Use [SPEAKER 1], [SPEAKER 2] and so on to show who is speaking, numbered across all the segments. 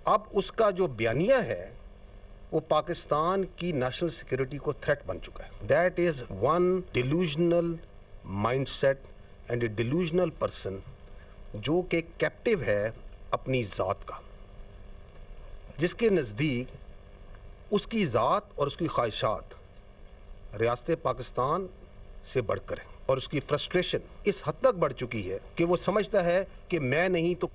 [SPEAKER 1] अब उसका जो बयानिया है वो पाकिस्तान की नेशनल सिक्योरिटी को थ्रेट बन चुका है। That is one delusional mindset and A delusional person जो कि कैप्टिव है अपनी ज़ात का, जिसके नज़दीक उसकी ज़ात और उसकी ख्वाहिशात रियासत पाकिस्तान से बढ़कर है और उसकी फ्रस्ट्रेशन इस हद तक बढ़ चुकी है कि वो समझता है कि मैं नहीं तो।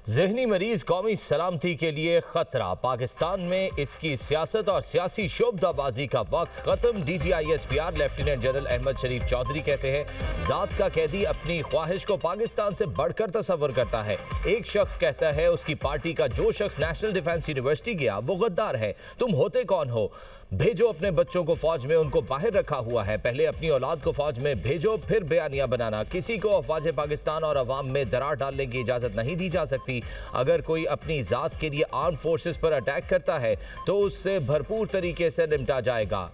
[SPEAKER 2] ज़हनी मरीज कौमी सलामती के लिए खतरा। पाकिस्तान में इसकी सियासत और सियासी शोबदाबाजी का वक्त खत्म। DGISPR लेफ्टिनेंट जनरल अहमद शरीफ चौधरी कहते हैं, जात का कैदी अपनी ख्वाहिश को पाकिस्तान से बढ़कर तस्वर करता है। एक शख्स कहता है उसकी पार्टी का जो शख्स नेशनल डिफेंस यूनिवर्सिटी गया वो गद्दार है। तुम होते कौन हो? भेजो अपने बच्चों को फौज में, उनको बाहर रखा हुआ है। पहले अपनी औलाद को फौज में भेजो, फिर बयानिया बनाना। किसी को अफवाज पाकिस्तान और अवाम में दरार डालने की इजाजत नहीं दी जा सकती। अगर कोई अपनी जात के लिए आर्म फोर्सेस पर अटैक करता है तो उससे भरपूर तरीके से निपटा जाएगा।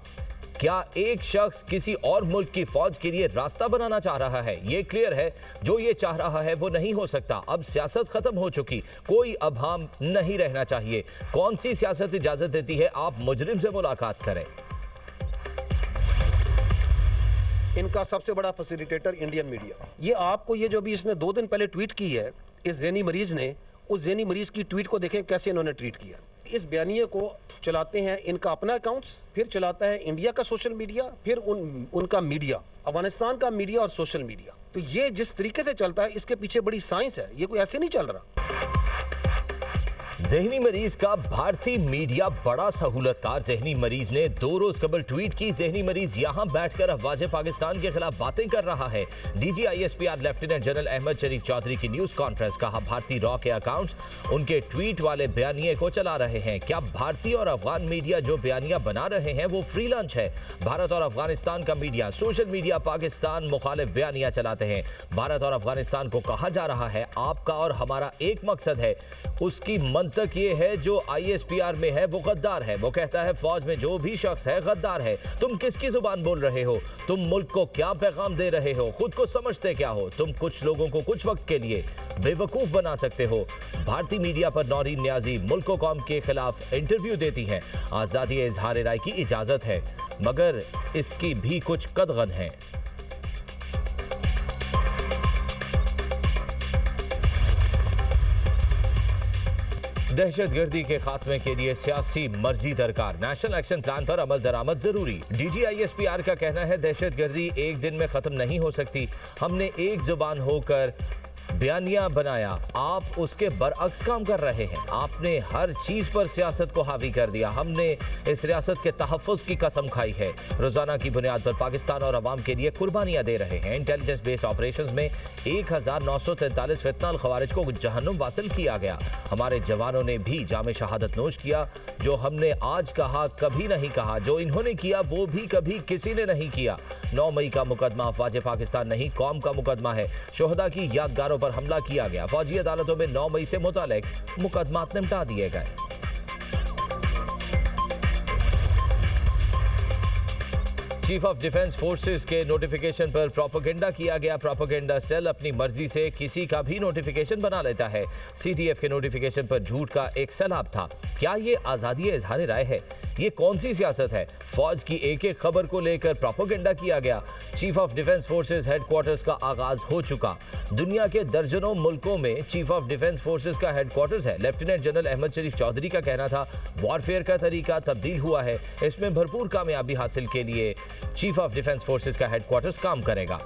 [SPEAKER 2] क्या एक शख्स किसी और मुल्क की फौज के लिए रास्ता बनाना चाह रहा है? ये क्लियर है, जो ये चाह रहा है वो नहीं हो सकता। अब सियासत खत्म हो चुकी, कोई अभाम नहीं रहना चाहिए। कौन सी सियासत इजाजत देती है आप मुजरिम से मुलाकात करें?
[SPEAKER 1] इनका सबसे बड़ा फैसिलिटेटर इंडियन मीडिया। ये आपको ये जो भी इसने 2 दिन पहले ट्वीट की है इस ज़हनी मरीज ने, उस ज़हनी मरीज की ट्वीट को देखें कैसे इन्होंने ट्वीट किया। इस बयानिए को चलाते हैं इनका अपना अकाउंट्स, फिर चलाता है इंडिया का सोशल मीडिया, फिर उनका मीडिया, अफगानिस्तान का मीडिया और सोशल मीडिया। तो ये जिस तरीके से चलता है इसके पीछे बड़ी साइंस है, ये कोई ऐसे नहीं चल रहा।
[SPEAKER 2] ज़हनी मरीज का भारतीय मीडिया बड़ा सहूलतकार। ज़हनी मरीज ने 2 रोज कबल ट्वीट की, ज़हनी मरीज यहां बैठकर अफवाज पाकिस्तान के खिलाफ बातें कर रहा है। DGISPR लेफ्टिनेंट जनरल अहमद शरीफ चौधरी की न्यूज कॉन्फ्रेंस। कहा, भारतीय रॉ के अकाउंट्स उनके ट्वीट वाले बयानिए को चला रहे हैं। क्या भारतीय और अफगान मीडिया जो बयानिया बना रहे हैं वो फ्री लंच है? भारत और अफगानिस्तान का मीडिया, सोशल मीडिया पाकिस्तान मुखालिफ बयानिया चलाते हैं। भारत और अफगानिस्तान को कहा जा रहा है आपका और हमारा एक मकसद है। उसकी तक ये है जो ISPR में है वो गद्दार है। वो कहता है फौज में जो भी शख्स है गद्दार है। तुम किसकी जुबान बोल रहे हो? तुम मुल्क को क्या पैगाम दे रहे हो? खुद को समझते क्या हो? तुम कुछ लोगों को कुछ वक्त के लिए बेवकूफ बना सकते हो। भारतीय मीडिया पर नौरीन न्याजी मुल्क व कौम के खिलाफ इंटरव्यू देती हैं। आजादी इजहार राय की इजाजत है मगर इसकी भी कुछ कदगन है। दहशतगर्दी के खात्मे के लिए सियासी मर्जी दरकार। नेशनल एक्शन प्लान पर अमल दरामद जरूरी। DGISPR का कहना है दहशतगर्दी एक दिन में खत्म नहीं हो सकती। हमने एक जुबान होकर बयानिया बनाया, आप उसके बरअक्स काम कर रहे हैं। आपने हर चीज पर सियासत को हावी कर दिया। हमने इस रियासत के तहफ़्फ़ुज़ की कसम खाई है। रोजाना की बुनियाद पर पाकिस्तान और अवाम के लिए कुर्बानियां दे रहे हैं। इंटेलिजेंस बेस्ड ऑपरेशंस में 1943 फितनाल खवारिज को जहन्नुम वासिल किया गया। हमारे जवानों ने भी जामे शहादत नोश किया। जो हमने आज कहा कभी नहीं कहा, जो इन्होंने किया वो भी कभी किसी ने नहीं किया। 9 मई का मुकदमा अफवाज पाकिस्तान नहीं कौम का मुकदमा है। शोहदा की यादगारों पर हमला किया गया। फौजी अदालतों में 9 मई से मुतालिक मुकदमात निपटा दिए गए। चीफ ऑफ डिफेंस फोर्सेस के नोटिफिकेशन पर प्रोपेगेंडा किया गया। प्रोपेगेंडा सेल अपनी मर्जी से किसी का भी नोटिफिकेशन बना लेता है। CTF के नोटिफिकेशन पर झूठ का एक सैलाब था। क्या ये आजादी इजहार राय है? ये कौन सी सियासत है? फौज की एक एक खबर को लेकर प्रोपेगेंडा किया गया। Chief of defence forces headquarters का आगाज हो चुका। दुनिया के दर्जनों मुल्कों में चीफ ऑफ डिफेंस फोर्सेस का हेडक्वार्टर्स है। लेफ्टिनेंट जनरल अहमद शरीफ चौधरी का कहना था वॉरफेयर का तरीका तब्दील हुआ है। इसमें भरपूर कामयाबी हासिल के लिए चीफ ऑफ डिफेंस फोर्सेस का हेडक्वार्टर्स काम करेगा।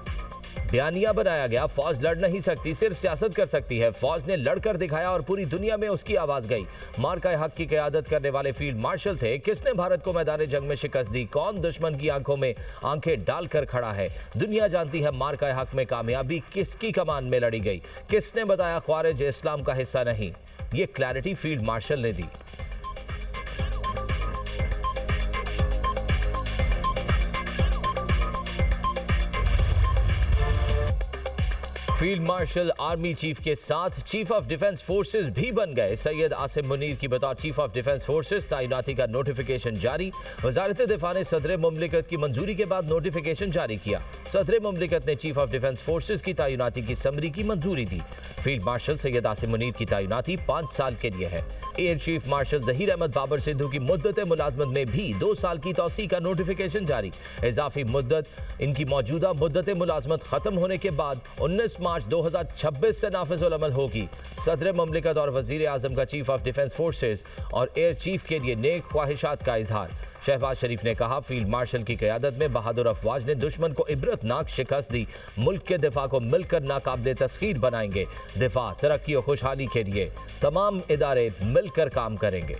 [SPEAKER 2] बयानिया बनाया गया, फौज लड़ नहीं सकती, सिर्फ सियासत कर सकती है। फौज ने लड़कर दिखाया और पूरी दुनिया में उसकी आवाज गई। मार्का हक की क़यादत करने वाले फील्ड मार्शल थे। किसने भारत को मैदान जंग में शिकस्त दी? कौन दुश्मन की आंखों में आंखें डालकर खड़ा है? दुनिया जानती है मार्का हक में कामयाबी किसकी कमान में लड़ी गई। किसने बताया ख्वारिज इस्लाम का हिस्सा नहीं? ये क्लैरिटी फील्ड मार्शल ने दी। फील्ड मार्शल आर्मी चीफ के साथ चीफ ऑफ डिफेंस फोर्सेस भी बन गए। सैयद आसिम मुनीर की बतौर चीफ ऑफ डिफेंस फोर्सेस तैनाती का नोटिफिकेशन जारी। वजारत दिफा ने सदर मुमलिकत की मंजूरी के बाद नोटिफिकेशन जारी किया। सदर मुमलिकत ने चीफ ऑफ डिफेंस फोर्सेस की तैनाती की समरी की मंजूरी दी। फील्ड मार्शल सैयद आसिम मुनीर की तैनाती 5 साल के लिए है। Air chief marshal Zaheer Ahmed Babar Sidhu की मुद्दत मुलाजमत में भी 2 साल की तौसी का नोटिफिकेशन जारी। इजाफी मुद्दत इनकी मौजूदा मुद्दत मुलाजमत खत्म होने के बाद 19 मार्च 2026 से नाफिजुल अमल होगी। सदर मुमलिकत और वजीर आजम का चीफ ऑफ डिफेंस फोर्सेस और एयर चीफ के लिए नेक ख्वाहिशात का इजहार। शहबाज शरीफ ने कहा, फील्ड मार्शल की क़यादत में बहादुर अफवाज ने दुश्मन को इबरतनाक शिकस्त दी। मुल्क के दिफा को मिलकर नाकाबिले तस्खीर बनाएंगे। दिफा, तरक्की और खुशहाली के लिए तमाम इदारे मिलकर काम करेंगे।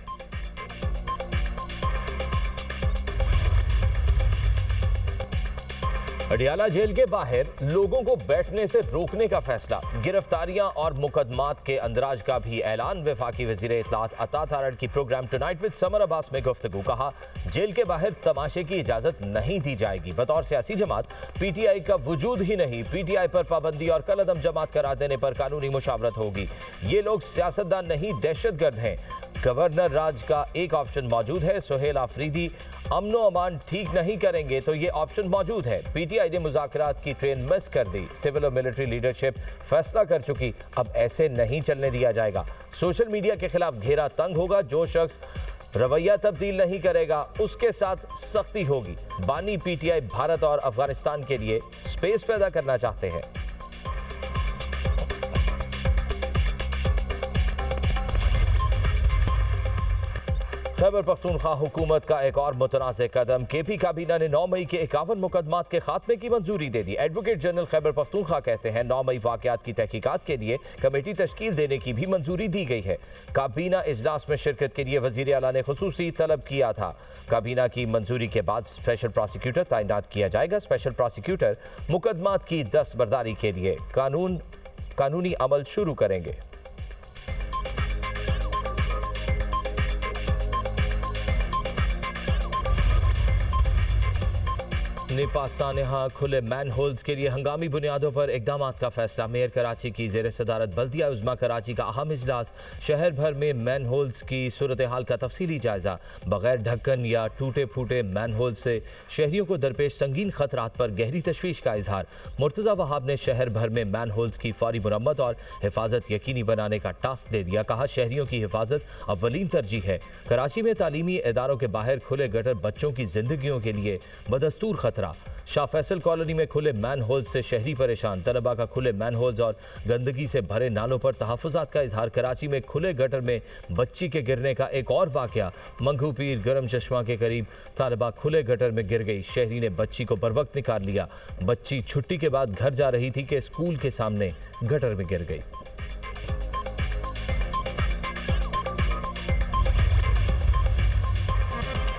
[SPEAKER 2] अडियाला जेल के बाहर लोगों को बैठने से रोकने का फैसला। गिरफ्तारियां और मुकदमात के अंदराज का भी ऐलान। वफाकी वजीर इत्तलात अता तारड़ की programme tonight with Samar Abbas में गुफ्तगू। कहा, जेल के बाहर तमाशे की इजाजत नहीं दी जाएगी। बतौर सियासी जमात पीटीआई का वजूद ही नहीं। पीटीआई पर पाबंदी और कलअदम जमात करार देने पर कानूनी मुशावरत होगी। ये लोग सियासतदान नहीं, दहशतगर्द हैं। गवर्नर राज का एक ऑप्शन मौजूद है। सुहेल आफरीदी, अमनो अमान ठीक नहीं करेंगे तो ये ऑप्शन मौजूद है। पीटीआई ने मुज़ाकरात की ट्रेन मिस कर दी। सिविल और मिलिट्री लीडरशिप फैसला कर चुकी, अब ऐसे नहीं चलने दिया जाएगा। सोशल मीडिया के खिलाफ घेरा तंग होगा। जो शख्स रवैया तब्दील नहीं करेगा उसके साथ सख्ती होगी। बानी पीटीआई भारत और अफगानिस्तान के लिए स्पेस पैदा करना चाहते हैं। खैबर पख्तूनख्वा हुकूमत का एक और मुतनाज़ कदम। केपी काबीना ने 9 मई के 51 मुकदमात के खात्मे की मंजूरी दे दी। एडवोकेट जनरल खैबर पख्तूनख्वा कहते हैं 9 मई वाक़यात की तहकीकात के लिए कमेटी तश्कील देने की भी मंजूरी दी गई है। काबीना इजलास में शिरकत के लिए वज़ीर आला ने खुसूसी तलब किया था। काबीना की मंजूरी के बाद स्पेशल प्रोसिक्यूटर तैनात किया जाएगा। स्पेशल प्रोसिक्यूटर मुकदमात की दस्तबरदारी के लिए कानूनी अमल शुरू करेंगे। नेपा सानेहा खुले मैन होल्स के लिए हंगामी बुनियादों पर इकदाम का फैसला। मेयर कराची की ज़ेर सदारत बल्दिया उज़्मा कराची का अहम इजलास। शहर भर में मैन होल्स की सूरत हाल का तफसीली जायजा। बगैर ढक्कन या टूटे फूटे मैन होल्स से शहरियों को दरपेश संगीन खतरात पर गहरी तशवीश का इजहार। मुर्तज़ा वहाब ने शहर भर में मैन होल्स की फौरी मुरम्मत और हिफाजत यकीनी बनाने का टास्क दे दिया। कहा, शहरियों की हिफाजत अव्वलीन तरजीह है। कराची में तालीमी इदारों के बाहर खुले गटर बच्चों की जिंदगियों के लिए बदस्तूर खतरा। शाह फैसल कॉलोनी में खुले मैन होल्स से शहरी परेशान। तलबा का खुले मैन होल्स और गंदगी से भरे नालों पर तहफ़्फ़ुज़ात का इजहार। कराची में खुले गटर में बच्ची के गिरने का एक और वाक़या। मंगू पीर गरम चश्मा के करीब तलबा खुले गटर में गिर गई। शहरी ने बच्ची को बरवक्त निकाल लिया। बच्ची छुट्टी के बाद घर जा रही थी कि स्कूल के सामने गटर में गिर गई।